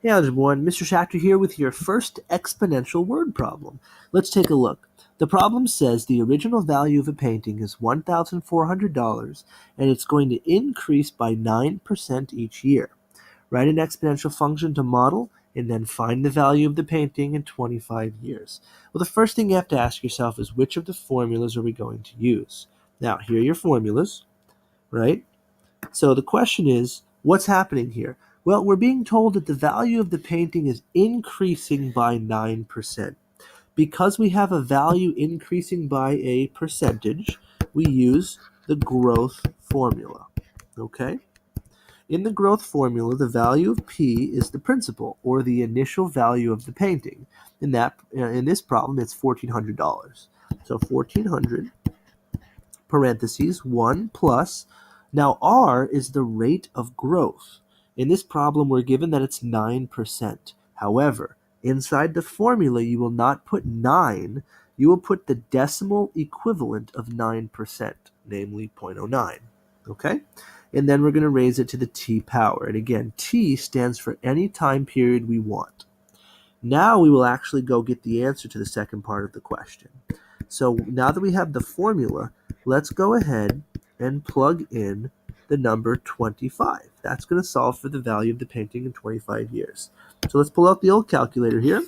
Hey everyone, Mr. Shachter here with your first exponential word problem. Let's take a look. The problem says the original value of a painting is $1,400 and it's going to increase by 9% each year. Write an exponential function to model and then find the value of the painting in 25 years. Well, the first thing you have to ask yourself is which of the formulas are we going to use? Now, here are your formulas, right? So the question is, what's happening here? Well, we're being told that the value of the painting is increasing by 9%. Because we have a value increasing by a percentage, we use the growth formula. Okay? In the growth formula, the value of P is the principal, or the initial value of the painting. In this problem, it's $1,400. So 1,400 parentheses 1 plus. Now R is the rate of growth. In this problem, we're given that it's 9%. However, inside the formula, you will not put 9. You will put the decimal equivalent of 9%, namely 0.09. Okay? And then we're going to raise it to the t power. And again, t stands for any time period we want. Now we will actually go get the answer to the second part of the question. So now that we have the formula, let's go ahead and plug in the number 25. That's going to solve for the value of the painting in 25 years. So let's pull out the old calculator here.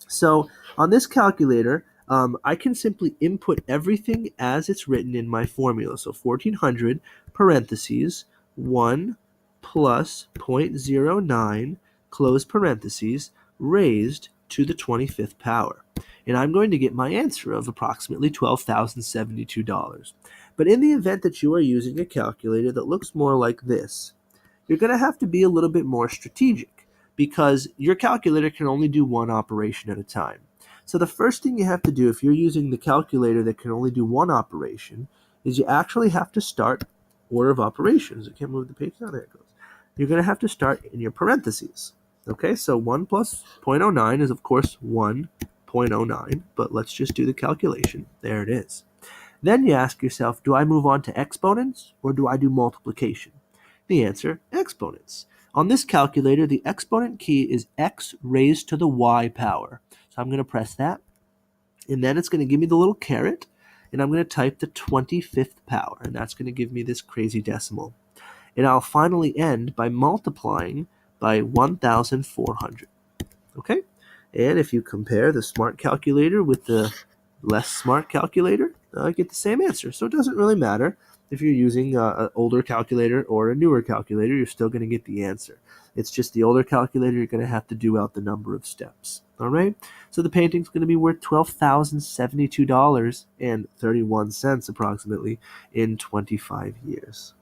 So on this calculator, I can simply input everything as it's written in my formula. So 1400 parentheses 1 plus 0.09 close parentheses raised to the 25th power. And I'm going to get my answer of approximately $12,072. But in the event that you are using a calculator that looks more like this, you're going to have to be a little bit more strategic because your calculator can only do one operation at a time. So the first thing you have to do if you're using the calculator that can only do one operation is you actually have to start order of operations. I can't move the page. Oh, there it goes. You're going to have to start in your parentheses. Okay, so 1 plus 0.09 is, of course, 1.09, but let's just do the calculation. There it is. Then you ask yourself, do I move on to exponents or do I do multiplication? The answer, exponents. On this calculator, the exponent key is x raised to the y power. So I'm going to press that, and then it's going to give me the little caret, and I'm going to type the 25th power, and that's going to give me this crazy decimal. And I'll finally end by multiplying by 1,400. Okay? And if you compare the smart calculator with the less smart calculator, I get the same answer. So it doesn't really matter if you're using an older calculator or a newer calculator, you're still going to get the answer. It's just the older calculator, you're going to have to do out the number of steps. All right? So the painting's going to be worth $12,072.31 approximately in 25 years.